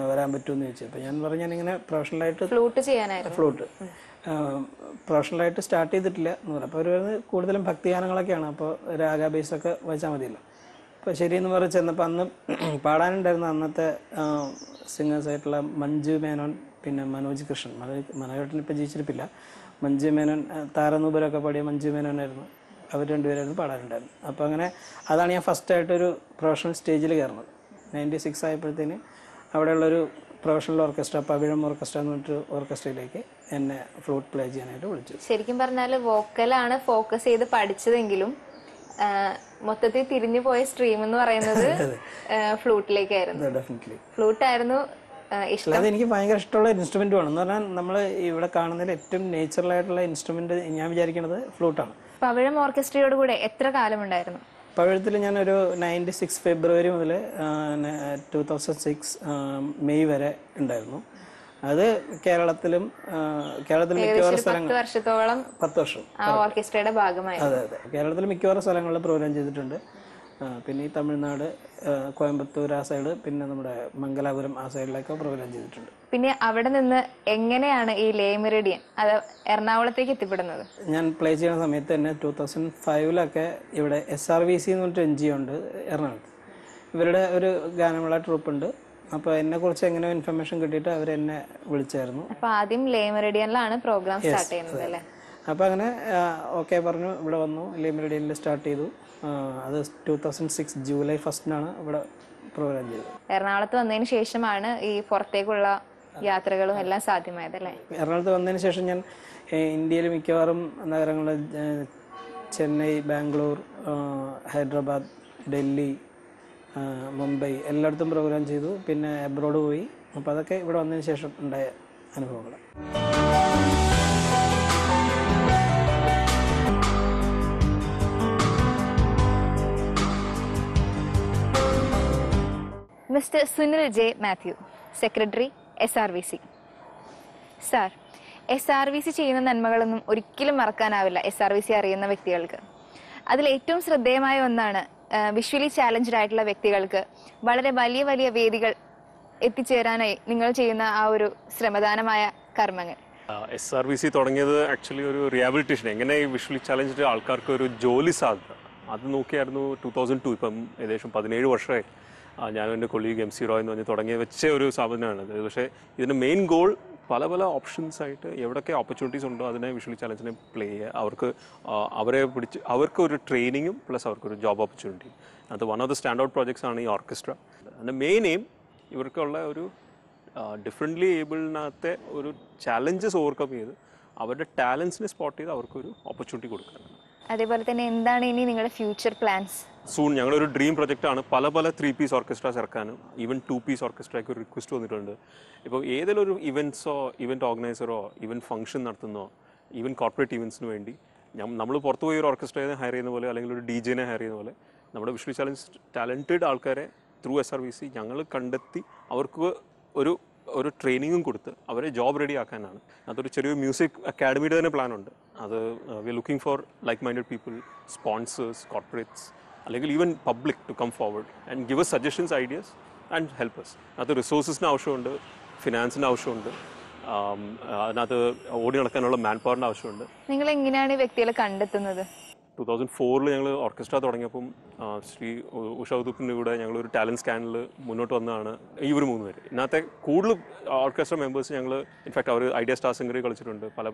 S2: വരാൻ പറ്റുമെന്ന് ചോദിച്ചു. അപ്പോൾ ഞാൻ പറഞ്ഞു ഞാനിങ്ങനെ പ്രൊഫഷണലായിട്ട് ഫ്ലൂട്ട് പ്രൊഫഷണലായിട്ട് സ്റ്റാർട്ട് ചെയ്തിട്ടില്ല എന്ന് പറഞ്ഞു. അപ്പോൾ ഒരു കൂടുതലും ഭക്തിഗാനങ്ങളൊക്കെയാണ്, അപ്പോൾ രാഗ ബേസൊക്കെ വായിച്ചാൽ മതിയല്ലോ. അപ്പോൾ ശരിയെന്ന് പറഞ്ഞ് ചെന്നപ്പോൾ അന്ന് പാടാനുണ്ടായിരുന്ന അന്നത്തെ സിംഗേഴ്സായിട്ടുള്ള മഞ്ജു മേനോൻ, പിന്നെ മനോജ് കൃഷ്ണൻ. മനോജേട്ടൻ ഇപ്പോൾ ജീവിച്ചിരിപ്പില്ല. മഞ്ജു മേനോൻ, താരനൂപരൊക്കെ പാടിയ മഞ്ജു മേനോനായിരുന്നു. അവർ രണ്ടുപേരായിരുന്നു പാടാനുണ്ടായിരുന്നു. അപ്പോൾ അങ്ങനെ അതാണ് ഞാൻ ഫസ്റ്റായിട്ടൊരു പ്രൊഫഷണൽ സ്റ്റേജിൽ കയറുന്നത്. 96 ആയപ്പോഴത്തേന് അവിടെയുള്ളൊരു പ്രൊഫഷണൽ ഓർക്കസ്ട്ര, പവിഴം ഓർക്കസ്ട്ര എന്ന് പറഞ്ഞിട്ട് ഓർക്കസ്ട്രയിലേക്ക് എന്നെ ഫ്ലൂട്ട് പ്ലേ ചെയ്യാനായിട്ട് വിളിച്ചു.
S1: ശരിക്കും പറഞ്ഞാൽ വോക്കലാണ് ഫോക്കസ് ചെയ്ത് പഠിച്ചതെങ്കിലും മൊത്തത്തിൽ തിരിഞ്ഞു പോയ സ്ട്രീം എന്ന് പറയുന്നത് ഫ്ലൂട്ടിലേക്കായിരുന്നു. ഫ്ലൂട്ടായിരുന്നു ഇഷ്ടം.
S2: അത് എനിക്ക് ഭയങ്കര ഇഷ്ടമുള്ള ഇൻസ്ട്രുമെന്റും ആണ്. എന്ന് പറഞ്ഞാൽ നമ്മൾ ഇവിടെ കാണുന്നതിൽ ഏറ്റവും നേച്ചുറൽ ആയിട്ടുള്ള ഇൻസ്ട്രുമെന്റ് ഞാൻ വിചാരിക്കുന്നത് ഫ്ലൂട്ടാണ്.
S1: പവിഴം ഓർക്കസ്ട്രയോട് കൂടെ എത്ര കാലം ഉണ്ടായിരുന്നു?
S2: പവിഴത്തിൽ ഞാനൊരു 96 ഫെബ്രുവരി മുതൽ 2006 മെയ് വരെ ഉണ്ടായിരുന്നു. അത് കേരളത്തിൽ മിക്കവാറും സ്ഥലങ്ങൾ
S1: 10 വർഷത്തോളം
S2: 10 വർഷം
S1: ഓർക്കസ്ട്രയുടെ ഭാഗമായി.
S2: അതെ അതെ, കേരളത്തിൽ മിക്കവാറും സ്ഥലങ്ങളിൽ പ്രോഗ്രാം ചെയ്തിട്ടുണ്ട്. പിന്നെ ഈ തമിഴ്നാട്, കോയമ്പത്തൂർ ആ സൈഡ്, പിന്നെ നമ്മുടെ മംഗലാപുരം ആ സൈഡിലൊക്കെ പ്രോഗ്രാം ചെയ്തിട്ടുണ്ട്.
S1: പിന്നെ അവിടെ നിന്ന് എങ്ങനെയാണ് ഈ ലേ മെറിഡിയൻ അത് എറണാകുളത്തേക്ക് എത്തിപ്പെടുന്നത്?
S2: ഞാൻ പ്ലേ ചെയ്യുന്ന സമയത്ത് തന്നെ 2005 ഇവിടെ SRVC എന്ന് പറഞ്ഞിട്ട് NGO ഉണ്ട് എറണാകുളത്ത്. ഇവരുടെ ഒരു ഗാനമേള ട്രൂപ്പ് ഉണ്ട്. അപ്പോൾ എന്നെക്കുറിച്ച് എങ്ങനെയോ ഇൻഫർമേഷൻ കിട്ടിയിട്ട് അവരെന്നെ വിളിച്ചായിരുന്നു.
S1: അപ്പോൾ ആദ്യം ലേ മെറിഡിയനിലാണ് പ്രോഗ്രാം സ്റ്റാർട്ട് ചെയ്യുന്നത് അല്ലേ?
S2: അപ്പോൾ അങ്ങനെ ഓക്കെ പറഞ്ഞു, ഇവിടെ വന്നു, ലേ മെറിഡിയനിൽ സ്റ്റാർട്ട് ചെയ്തു. അത് 2006 ജൂലൈ 1 ഇവിടെ പ്രോഗ്രാം ചെയ്തത്.
S1: എറണാകുളത്ത് വന്നതിന് ശേഷമാണ് ഈ പുറത്തേക്കുള്ള യാത്രകളും എല്ലാം സാധ്യമായത് അല്ലേ?
S2: എറണാകുളത്ത് വന്നതിന് ശേഷം ഞാൻ ഇന്ത്യയിൽ മിക്കവാറും നഗരങ്ങളിൽ ചെന്നൈ, ബാംഗ്ലൂർ, ഹൈദരാബാദ്, ഡൽഹി, മുംബൈ എല്ലായിടത്തും പ്രോഗ്രാം ചെയ്തു. പിന്നെ അബ്രോഡ് പോയി. അപ്പോൾ അതൊക്കെ ഇവിടെ വന്നതിന് ശേഷം ഉണ്ടായ അനുഭവങ്ങൾ.
S1: Mister Sunil J Mathew, secretary SRVC. Sir, SRVC ചെയ്യുന്ന നന്മകളൊന്നും ഒരിക്കലും മറക്കാനാവില്ല SRVC അറിയുന്ന വ്യക്തികൾക്ക്. അതിൽ ഏറ്റവും ശ്രദ്ധേയമായ ഒന്നാണ് വിഷ്വലി ചാലഞ്ച്ഡ് ആയിട്ടുള്ള വ്യക്തികൾക്ക് വളരെ വലിയ വലിയ വേദികൾ എത്തിച്ചേരാനായി നിങ്ങൾ ചെയ്യുന്ന ആ ഒരു ശ്രമദാനമായ കർമ്മങ്ങൾ.
S3: SRVC തുടങ്ങിയത് ആക്ച്വലി ഒരു റിഹാബിലിറ്റേഷൻ, എങ്ങനെ ഈ വിഷ്വലി ചാലഞ്ച്ഡ് ആൾക്കാർക്ക് ഒരു ജോലി സാധ്യത അത് നോക്കിയായിരുന്നു. 2002, ഇപ്പം ഏകദേശം 17 വർഷമായി ഞാനും എൻ്റെ കൊളീഗ് MC റോയ് എന്ന് പറഞ്ഞ് വെച്ച ഒരു സ്ഥാപനമാണത്. പക്ഷേ ഇതിൻ്റെ മെയിൻ ഗോൾ പല പല ഓപ്ഷൻസ് ആയിട്ട് എവിടെയൊക്കെ ഓപ്പർച്യൂണിറ്റീസ് ഉണ്ടോ അതിനെ വിഷ്വലി ചാലഞ്ചിനെ പ്ലേ ചെയ്യുക, അവർക്ക് ഒരു ട്രെയിനിങ്ങും പ്ലസ് അവർക്കൊരു ജോബ് ഓപ്പർച്യൂണിറ്റി. അത് one of the stand out projects ആണ് ഈ ഓർക്കസ്ട്ര. അതിൻ്റെ മെയിൻ എയിം ഇവർക്കുള്ള ഒരു ഡിഫറെൻ്റ്ലി ഏബിളിനകത്തെ ഒരു ചാലഞ്ചസ് ഓവർകം ചെയ്ത് അവരുടെ ടാലൻസിനെ സ്പോട്ട് ചെയ്ത് അവർക്കൊരു ഓപ്പർച്യൂണിറ്റി കൊടുക്കാനാണ്.
S1: അതേപോലെ തന്നെ എന്താണ് ഇനി നിങ്ങളുടെ ഫ്യൂച്ചർ പ്ലാൻസ്?
S3: സൂൺ ഞങ്ങളൊരു ഡ്രീം പ്രൊജക്റ്റാണ് പല 3 പീസ് ഓർക്കസ്ട്രാസ് ഇറക്കാനും ഈവൻ 2 പീസ് ഓർക്കസ്ട്രയ്ക്ക് ഒരു റിക്വസ്റ്റ് വന്നിട്ടുണ്ട്. ഇപ്പോൾ ഏതെങ്കിലും ഒരു ഇവൻറ്റ് ഓർഗനൈസറോ ഇവൻറ്റ് ഫംഗ്ഷൻ നടത്തുന്നോ ഈവൻ കോർപ്പറേറ്റ് ഇവൻറ്റ്സിന് വേണ്ടി നമ്മൾ പുറത്ത് പോയി ഒരു ഓർക്കസ്ട്രയെ ഹയർ ചെയ്യുന്ന പോലെ അല്ലെങ്കിൽ ഒരു DJ നെ ഹയർ ചെയ്യുന്ന പോലെ നമ്മുടെ വിഷ്വലി ചാലഞ്ച് ടാലൻറ്റഡ് ആൾക്കാരെ ത്രൂ SRVC ഞങ്ങൾ കണ്ടെത്തി അവർക്ക് ഒരു ട്രെയിനിങ്ങും കൊടുത്ത് അവരെ ജോബ് റെഡി ആക്കാനാണ്. അതൊരു ചെറിയൊരു മ്യൂസിക് അക്കാഡമിയുടെ തന്നെ പ്ലാനുണ്ട്. അത് we are looking for like minded people, sponsors, corporates അല്ലെങ്കിൽ even public to come forward and give us suggestions, ideas and help us. അത് റിസോഴ്സസിന് ആവശ്യമുണ്ട്, ഫിനാൻസിന് ആവശ്യമുണ്ട്, അതിനകത്ത് ഓടി നടക്കാനുള്ള മാൻ പവറിൻ്റെ ആവശ്യമുണ്ട്.
S1: നിങ്ങൾ എങ്ങനെയാണ് ഈ വ്യക്തികളെ കണ്ടെത്തുന്നത്?
S3: 2004 ഞങ്ങൾ ഓർക്കസ്ട്ര തുടങ്ങിയപ്പം ശ്രീ ഉഷ ഉതുപ്പിൻ്റെ കൂടെ ഞങ്ങളൊരു ടാലൻറ്റ് സ്കാനിൽ മുന്നോട്ട് വന്നതാണ് ഇവർ 3 പേര്. ഇതിനകത്തെ കൂടുതൽ ഓർക്കസ്ട്ര മെമ്പേഴ്സ് ഞങ്ങൾ ഇൻഫാക്ട് അവർ ഐഡിയ സ്റ്റാർ സിംഗറിൽ കളിച്ചിട്ടുണ്ട്. പല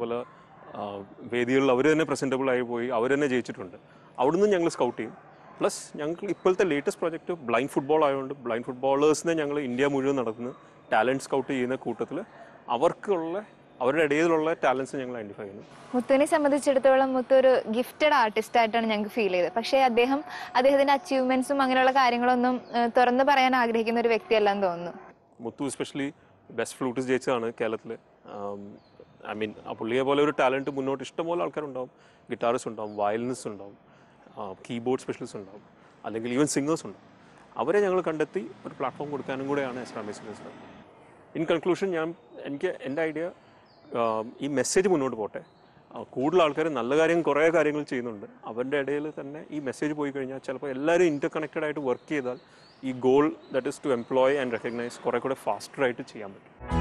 S3: വേദികളിൽ അവർ തന്നെ പ്രസൻറ്റബിളായി പോയി അവർ തന്നെ ജയിച്ചിട്ടുണ്ട്. അവിടുന്ന് ഞങ്ങൾ സ്കൗട്ട് ചെയ്യും. പ്ലസ് ഞങ്ങൾക്ക് ഇപ്പോഴത്തെ ലേറ്റസ്റ്റ് പ്രോജക്റ്റ് ബ്ലൈൻഡ് ഫുട്ബോൾ ആയതുകൊണ്ട് ബ്ലൈൻഡ് ഫുട്ബോളേഴ്സിനെ ഞങ്ങൾ ഇന്ത്യ മുഴുവൻ നടത്തുന്ന ടാലൻറ്റ് സ്കൗട്ട് ചെയ്യുന്ന കൂട്ടത്തിൽ അവരുടെ ഇടയിലുള്ള ടാലൻസ് ഞങ്ങൾ ഐഡന്റിഫൈ ചെയ്യുന്നു.
S1: മുത്തുവിനെ സംബന്ധിച്ചിടത്തോളം മുത്തു ഒരു ഗിഫ്റ്റഡ് ആർട്ടിസ്റ്റ് ആയിട്ടാണ് ഞങ്ങൾക്ക് ഫീൽ ചെയ്തത്. പക്ഷേ അദ്ദേഹത്തിന്റെ അച്ചീവ്മെന്റ്സും അങ്ങനെയുള്ള കാര്യങ്ങളൊന്നും തുറന്നു പറയാൻ ആഗ്രഹിക്കുന്ന ഒരു വ്യക്തിയല്ലെന്ന് തോന്നുന്നു.
S3: മുത്തു എസ്പെഷ്യലി ബെസ്റ്റ് ഫ്ലൂട്ടിസ്റ്റ് ജയിച്ചതാണ് കേരളത്തിൽ. ഐ മീൻ ആ പുള്ളിയെ പോലെ ഒരു ടാലൻറ്റ് മുന്നോട്ട് ഇഷ്ടംപോലെ ആൾക്കാരുണ്ടാവും. ഗിറ്റാറിസ്റ്റ് ഉണ്ടാവും, വയലിനിസ്റ്റ് ഉണ്ടാവും, കീബോർഡ് സ്പെഷ്യലിസ്റ്റ് ഉണ്ടാവും, അല്ലെങ്കിൽ ഈവൻ സിംഗേഴ്സ് ഉണ്ടാവും. അവരെ ഞങ്ങൾ കണ്ടെത്തി ഒരു പ്ലാറ്റ്ഫോം കൊടുക്കാനും കൂടെയാണ് SRVC. ഇൻ കൺക്ലൂഷൻ എൻ്റെ ഐഡിയ ഈ മെസ്സേജ് മുന്നോട്ട് പോട്ടെ. കൂടുതൽ ആൾക്കാർ നല്ല കുറേ കാര്യങ്ങൾ ചെയ്യുന്നുണ്ട്. അവരുടെ ഇടയിൽ തന്നെ ഈ മെസ്സേജ് പോയി കഴിഞ്ഞാൽ ചിലപ്പോൾ എല്ലാവരും ഇൻ്റർ കണക്റ്റഡ് ആയിട്ട് വർക്ക് ചെയ്താൽ ഈ goal that is to employ and recognise കുറേ കൂടെ ഫാസ്റ്ററായിട്ട് ചെയ്യാൻ പറ്റും.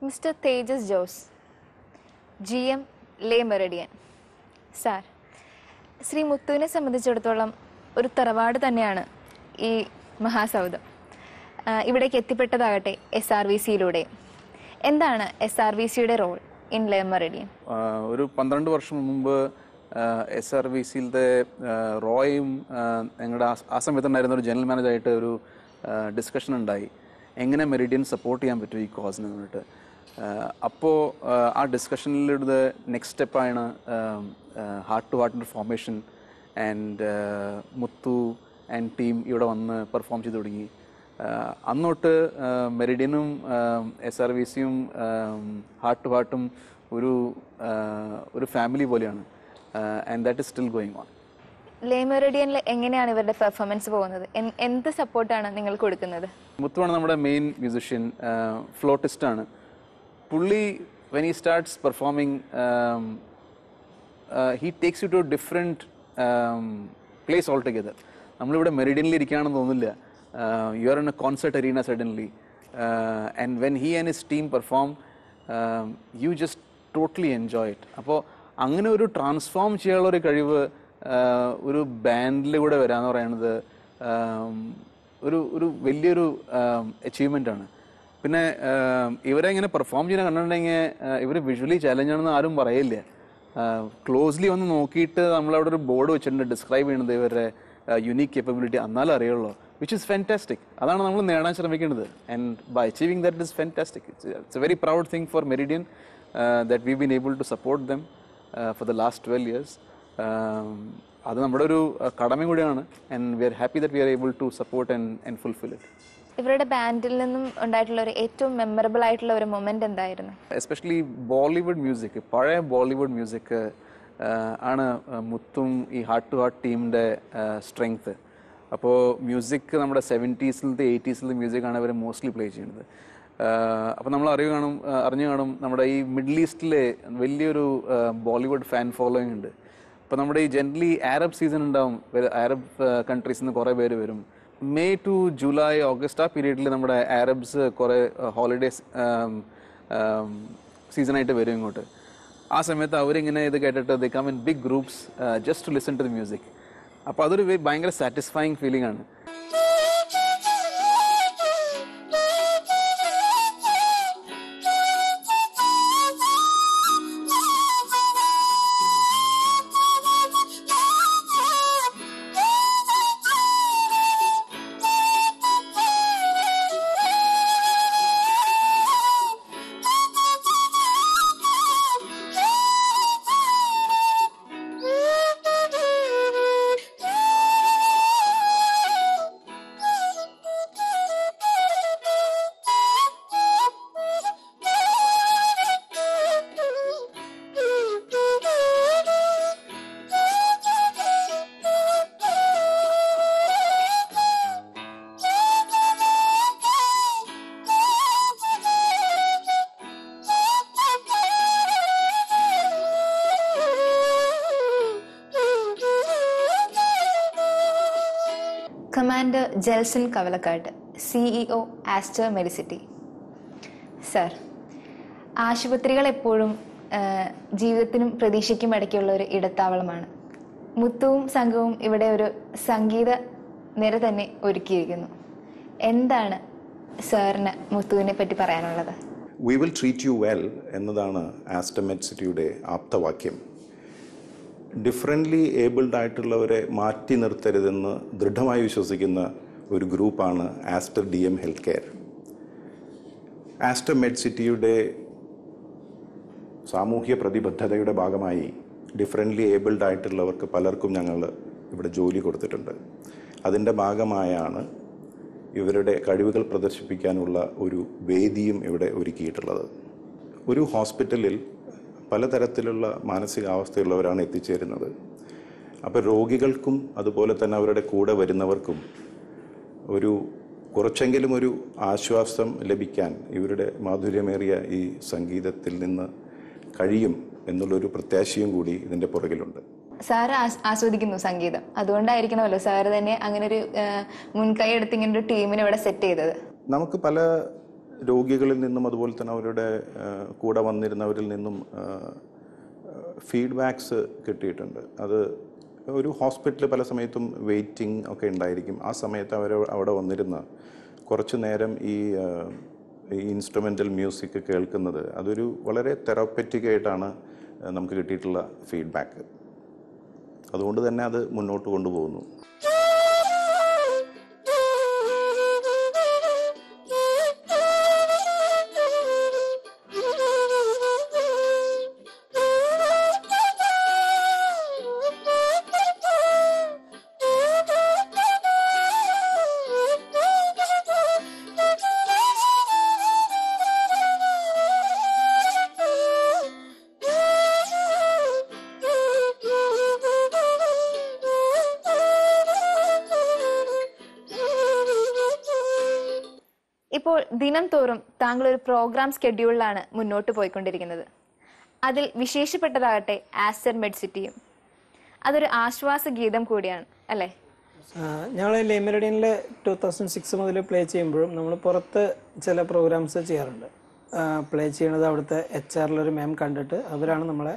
S1: Mister Tejas Jose, GM Le Meridien. Sir, Shri മുത്തുവിനെ സംബന്ധിച്ചിടത്തോളം ഒരു തറവാട് തന്നെയാണ് ഈ മഹാസൗധം. ഇവിടേക്ക് എത്തിപ്പെട്ടതാകട്ടെ SRVCയിലൂടെ. എന്താണ് SRVCയുടെ റോൾ? in Le Méridien?
S4: ഒരു 12 വർഷം മുമ്പ് SRVCയിലത്തെ റോയും ഞങ്ങളുടെ ആ സമയത്തുണ്ടായിരുന്ന ഒരു ജനറൽ മാനേജറായിട്ട് ഒരു ഡിസ്കഷൻ ഉണ്ടായി, എങ്ങനെ മെറിഡിയൻ സപ്പോർട്ട് ചെയ്യാൻ പറ്റും ഈ കോസിന് വേണ്ടിയിട്ട്. അപ്പോൾ ആ ഡിസ്കഷനിലൂടെ നെക്സ്റ്റ് സ്റ്റെപ്പാണ് ഹാർട്ട് ടു ഹാർട്ടിൻ്റെ ഫോർമേഷൻ. ആൻഡ് മുത്തു ആൻഡ് ടീം ഇവിടെ വന്ന് പെർഫോം ചെയ്ത് തുടങ്ങി. അന്നോട്ട് മെറിഡിയനും SRVCയും ഹാർട്ട് ടു ഹാർട്ടും ഒരു ഫാമിലി പോലെയാണ്. And that is still going on.
S1: Le Méridien എങ്ങനെയാണ് ഇവരുടെ പെർഫോമൻസ് പോകുന്നത്? എന്ത് സപ്പോർട്ടാണ് നിങ്ങൾ കൊടുക്കുന്നത്?
S4: മുത്തുവാണ് നമ്മുടെ മെയിൻ മ്യൂസിഷ്യൻ, ഫ്ലോട്ടിസ്റ്റാണ്. പുള്ളി when he starts performing he takes you to different place altogether. നമ്മളിവിടെ മെറിഡിയനിൽ ഇരിക്കുകയാണെന്ന് തോന്നില്ല. You are in a concert arena suddenly. And when he and his team perform you just totally enjoy it. അപ്പോൾ അങ്ങനെ ഒരു transform ചെയ്യാനുള്ള ഒരു കഴിവ് ഒരു ബാൻഡിലൂടെ വരാമെന്ന് പറയുന്നത് ഒരു വലിയൊരു അച്ചീവ്മെൻ്റാണ്. പിന്നെ ഇവരെ ഇങ്ങനെ പെർഫോം ചെയ്യുന്ന കണ്ടിട്ടുണ്ടെങ്കിൽ ഇവർ വിഷ്വലി ചാലഞ്ചാണെന്ന് ആരും പറയില്ല. ക്ലോസ്ലി ഒന്ന് നോക്കിയിട്ട് നമ്മളവിടെ ഒരു ബോർഡ് വെച്ചിട്ടുണ്ട് ഡിസ്ക്രൈബ് ചെയ്യുന്നത് ഇവരുടെ യുണീക്ക് കേപ്പബിലിറ്റി, എന്നാലും അറിയുള്ളൂ, വിച്ച് ഇസ് ഫാൻറ്റാസ്റ്റിക്. അതാണ് നമ്മൾ നേടാൻ ശ്രമിക്കേണ്ടത്. And by achieving that is fantastic. It's a very proud thing for Meridian that we been able to support them for the last 12 years. അത് നമ്മുടെ ഒരു കടമ കൂടിയാണ്. And we are happy that we are able to support and fulfil it.
S1: ഇവരുടെ ബാൻഡിൽ നിന്നും ഉണ്ടായിട്ടുള്ള ഒരു ഏറ്റവും മെമ്മറബിൾ ആയിട്ടുള്ള ഒരു മൊമെന്റ് എന്തായിരുന്നു?
S4: എസ്പെഷ്യലി ബോളിവുഡ് മ്യൂസിക്, പഴയ ബോളിവുഡ് മ്യൂസിക് ആണ് മുത്തും ഈ ഹാർട്ട് ടു ഹാർട്ട് ടീമിൻ്റെ സ്ട്രെങ്ത്. അപ്പോൾ മ്യൂസിക് നമ്മുടെ 70s-ലത്തെ 80s-ലെ മ്യൂസിക്കാണ് ഇവർ മോസ്റ്റ്ലി പ്ലേ ചെയ്യുന്നത്. അപ്പോൾ നമ്മൾ അറിഞ്ഞു കാണും നമ്മുടെ ഈ മിഡിൽ ഈസ്റ്റിലെ വലിയൊരു ബോളിവുഡ് ഫാൻ ഫോളോയിങ് ഉണ്ട്. അപ്പോൾ നമ്മുടെ ഈ ജനറലി ആരബ് സീസൺ ഉണ്ടാവും, ആരബ് കൺട്രീസിൽ നിന്ന് കുറേ പേര് വരും. മെയ് ടു ജൂലൈ ഓഗസ്റ്റ് ആ പീരീഡിൽ നമ്മുടെ ആരബ്സ് കുറേ ഹോളിഡേസ് സീസണായിട്ട് വരും ഇങ്ങോട്ട്. ആ സമയത്ത് അവരിങ്ങനെ ഇത് കേട്ടിട്ട് they come in big groups just to listen to the music. അപ്പോൾ അതൊരു ഭയങ്കര സാറ്റിസ്ഫൈങ് ഫീലിംഗ് ആണ്.
S1: Commander Jelson Kavalakkatt, CEO Aster Medicity. Sir, ആശുപത്രികൾ എപ്പോഴും ജീവിതത്തിനും പ്രതീക്ഷയ്ക്കും ഇടയ്ക്കുള്ള ഒരു ഇടത്താവളമാണ്. മുത്തുവും സംഘവും ഇവിടെ ഒരു സംഗീത നിര തന്നെ ഒരുക്കിയിരിക്കുന്നു. എന്താണ് സാറിന് മുത്തുവിനെ പറ്റി പറയാനുള്ളത്?
S5: We will treat you well എന്നതാണ് ആസ്റ്റർ മെഡിസിറ്റിയുടെ ആപ്തവാക്യം. ഡിഫറൻ്റ്ലി ഏബിൾഡ് ആയിട്ടുള്ളവരെ മാറ്റി നിർത്തരുതെന്ന് ദൃഢമായി വിശ്വസിക്കുന്ന ഒരു ഗ്രൂപ്പാണ് Aster DM healthcare. Aster മെഡിസിറ്റിയുടെ സാമൂഹ്യ പ്രതിബദ്ധതയുടെ ഭാഗമായി ഡിഫറൻ്റ്ലി ഏബിൾഡ് ആയിട്ടുള്ളവർക്ക് പലർക്കും ഞങ്ങൾ ഇവിടെ ജോലി കൊടുത്തിട്ടുണ്ട്. അതിൻ്റെ ഭാഗമായാണ് ഇവരുടെ കഴിവുകൾ പ്രദർശിപ്പിക്കാനുള്ള ഒരു വേദിയും ഇവിടെ ഒരുക്കിയിട്ടുള്ളത്. ഒരു ഹോസ്പിറ്റലിൽ പലതരത്തിലുള്ള മാനസികാവസ്ഥയുള്ളവരാണ് എത്തിച്ചേരുന്നത്. അപ്പോൾ രോഗികൾക്കും അതുപോലെ തന്നെ അവരുടെ കൂടെ വരുന്നവർക്കും കുറച്ചെങ്കിലും ഒരു ആശ്വാസം ലഭിക്കാൻ ഇവരുടെ മാധുര്യമേറിയ ഈ സംഗീതത്തിൽ നിന്ന് കഴിയും എന്നുള്ളൊരു പ്രത്യാശയും കൂടി ഇതിൻ്റെ പുറകിലുണ്ട്.
S1: സാറ് ആസ്വദിക്കുന്നു സംഗീതം, അതുകൊണ്ടായിരിക്കണമല്ലോ സാറ് തന്നെ അങ്ങനെ ഒരു മുൻകൈ എടുത്ത് ഇങ്ങനെ ഒരു ടീമിനെ ഇവിടെ സെറ്റ് ചെയ്തത്.
S5: നമുക്ക് പല രോഗികളിൽ നിന്നും അതുപോലെ തന്നെ അവരുടെ കൂടെ വന്നിരുന്നവരിൽ നിന്നും ഫീഡ്ബാക്സ് കിട്ടിയിട്ടുണ്ട്. അത് ഒരു ഹോസ്പിറ്റലിൽ പല സമയത്തും വെയിറ്റിംഗ് ഒക്കെ ഉണ്ടായിരിക്കും. ആ സമയത്ത് അവിടെ വന്നിരുന്ന കുറച്ച് നേരം ഈ ഈ ഇൻസ്ട്രുമെൻ്റൽ മ്യൂസിക് കേൾക്കുന്നത് അതൊരു വളരെ തെറാപ്പറ്റിക് ആയിട്ടാണ് നമുക്ക് കിട്ടിയിട്ടുള്ള ഫീഡ്ബാക്ക്. അതുകൊണ്ട് തന്നെ അത് മുന്നോട്ട് കൊണ്ടുപോകുന്നു.
S1: ഇപ്പോൾ ദിനം തോറും താങ്കൾ ഒരു പ്രോഗ്രാം സ്കെഡ്യൂളിലാണ് മുന്നോട്ട് പോയിക്കൊണ്ടിരിക്കുന്നത്. അതിൽ വിശേഷപ്പെട്ടതാകട്ടെ ആസ്റ്റർ മെഡ്സിറ്റിയും. അതൊരു ആശ്വാസ ഗീതം കൂടിയാണ് അല്ലേ?
S2: ഞങ്ങൾ ലേ മെലഡിയനിൽ 2006 മുതൽ പ്ലേ ചെയ്യുമ്പോഴും നമ്മൾ പുറത്ത് ചില പ്രോഗ്രാംസ് ചെയ്യാറുണ്ട്. പ്ലേ ചെയ്യണത് അവിടുത്തെ HR മാം കണ്ടിട്ട് അവരാണ് നമ്മളെ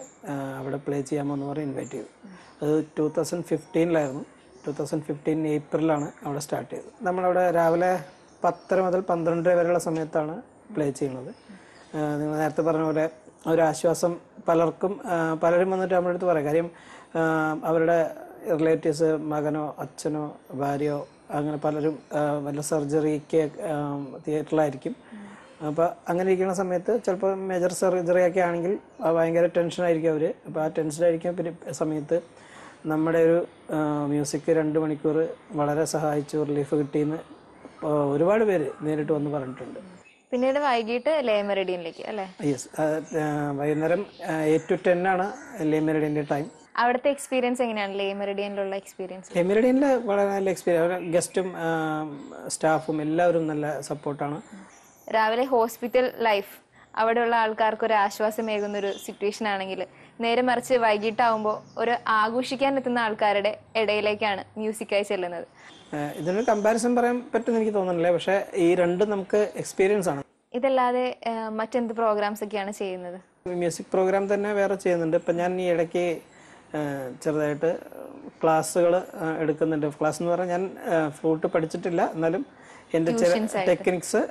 S2: അവിടെ പ്ലേ ചെയ്യാമോ എന്ന് പറഞ്ഞ് ഇൻവൈറ്റ് ചെയ്തത്. അത് 2015 2015 ഏപ്രിലാണ് അവിടെ സ്റ്റാർട്ട് ചെയ്തത്. നമ്മളവിടെ രാവിലെ 10 മുതൽ 12 വരെയുള്ള സമയത്താണ് പ്ലേ ചെയ്യുന്നത്. നിങ്ങൾ നേരത്തെ പറഞ്ഞ പോലെ ഒരു ആശ്വാസം പലരും വന്നിട്ട് നമ്മുടെ അടുത്ത് പറയാം. കാര്യം അവരുടെ റിലേറ്റീവ്സ്, മകനോ അച്ഛനോ ഭാര്യയോ അങ്ങനെ പലരും വല്ല സർജറിക്ക് തിയേറ്ററിലായിരിക്കും. അപ്പോൾ അങ്ങനെ ഇരിക്കുന്ന സമയത്ത് ചിലപ്പോൾ മേജർ സർജറി ഒക്കെ ആണെങ്കിൽ ഭയങ്കര ടെൻഷനായിരിക്കും അവർ. അപ്പോൾ ആ ടെൻഷനായിരിക്കും പിന്നെ സമയത്ത് നമ്മുടെ ഒരു മ്യൂസിക് 2 മണിക്കൂർ വളരെ സഹായിച്ചു, റിലീഫ് കിട്ടിയെന്ന് ഒരുപാട് പേര് നേരിട്ട് വന്ന് പറഞ്ഞിട്ടുണ്ട്.
S1: പിന്നീട് വൈകിട്ട് ലേ മെറിഡിയനിലേക്ക് അല്ലേ?
S2: യെസ്, വൈകുന്നേരം 8 to 10 ആണ് ലേ മെറിഡിയൻ്റെ ടൈം.
S1: അവിടുത്തെ എക്സ്പീരിയൻസ് എങ്ങനെയാണ്? ലേ മെറിഡിയനിലുള്ള എക്സ്പീരിയൻസ്?
S2: ലേ മെറിഡിയനിൽ വളരെ നല്ല എക്സ്പീരിയൻസ്. ഗസ്റ്റും സ്റ്റാഫും എല്ലാവരും നല്ല സപ്പോർട്ടാണ്.
S1: രാവിലെ ഹോസ്പിറ്റൽ ലൈഫ് അവിടെയുള്ള ആൾക്കാർക്ക് ഒരു ആശ്വാസമേകുന്ന ഒരു സിറ്റുവേഷൻ ആണെങ്കിൽ, നേരെ മറിച്ച് വൈകിട്ടാവുമ്പോൾ ഒരു ആഘോഷിക്കാൻ എത്തുന്ന ആൾക്കാരുടെ ഇടയിലേക്കാണ് മ്യൂസിക്കായി ചെല്ലുന്നത്.
S2: ഇതിനൊരു കമ്പാരിസൺ പറയാൻ പറ്റുമെന്ന് എനിക്ക് തോന്നുന്നില്ല. പക്ഷേ ഈ രണ്ടും നമുക്ക് എക്സ്പീരിയൻസ് ആണ്.
S1: ഇതല്ലാതെ മറ്റെന്ത് പ്രോഗ്രാംസ് ഒക്കെയാണ് ചെയ്യുന്നത്?
S2: മ്യൂസിക് പ്രോഗ്രാം തന്നെ വേറെ ചെയ്യുന്നുണ്ട്. ഇപ്പം ഞാൻ ഈ ഇടയ്ക്ക് ചെറുതായിട്ട് ക്ലാസ്സുകൾ എടുക്കുന്നുണ്ട്. ക്ലാസ് എന്ന് പറഞ്ഞാൽ ഞാൻ ഫ്ലൂട്ട് പഠിച്ചിട്ടില്ല, എന്നാലും എൻ്റെ ചില ടെക്നിക്സ്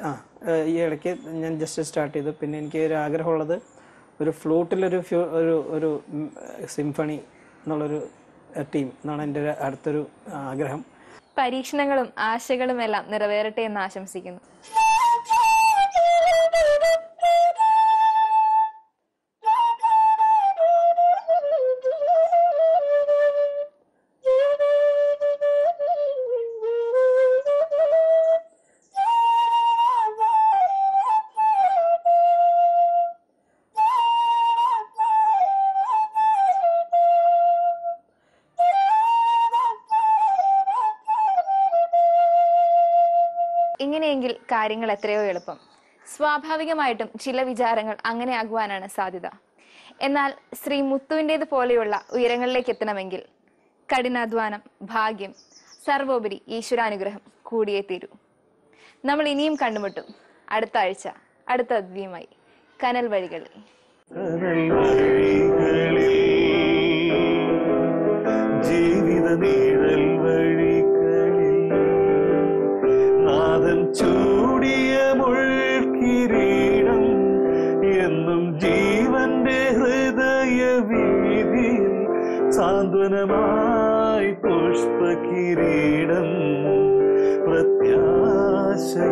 S2: ഈ ഇടയ്ക്ക് ഞാൻ ജസ്റ്റ് സ്റ്റാർട്ട് ചെയ്തു. പിന്നെ എനിക്ക് ഒരു ആഗ്രഹമുള്ളത് ഒരു ഫ്ലൂട്ടിലൊരു ഒരു സിംഫണി എന്നുള്ളൊരു ടീം എന്നാണ് എൻ്റെ അടുത്തൊരു ആഗ്രഹം.
S1: പരീക്ഷണങ്ങളും ആശകളും എല്ലാം നിറവേറട്ടെ എന്ന് ആശംസിക്കുന്നു. ഇങ്ങനെയെങ്കിൽ കാര്യങ്ങൾ എത്രയോ എളുപ്പം. സ്വാഭാവികമായിട്ടും ചില വിചാരങ്ങൾ അങ്ങനെ ആകുവാനാണ് സാധ്യത. എന്നാൽ ശ്രീ മുത്തുവിൻ്റേത് പോലെയുള്ള ഉയരങ്ങളിലേക്ക് എത്തണമെങ്കിൽ കഠിനാധ്വാനം, ഭാഗ്യം, സർവോപരി ഈശ്വരാനുഗ്രഹം കൂടിയേ തീരൂ. നമ്മൾ ഇനിയും കണ്ടുമുട്ടും അടുത്ത ആഴ്ച അടുത്ത അദ്വിയുമായി കനൽ വഴികളിൽ.
S6: ജീവിത നീഴൽ വഴികളിൽ നാദൻ ചൂടിയ മുൾക്കിരീടം എന്നും ജീവന്റെ ഹൃദയ വീതിയിൽ സാന്ത്വനമായി പുഷ്പകിരീടം പ്രത്യാശയായി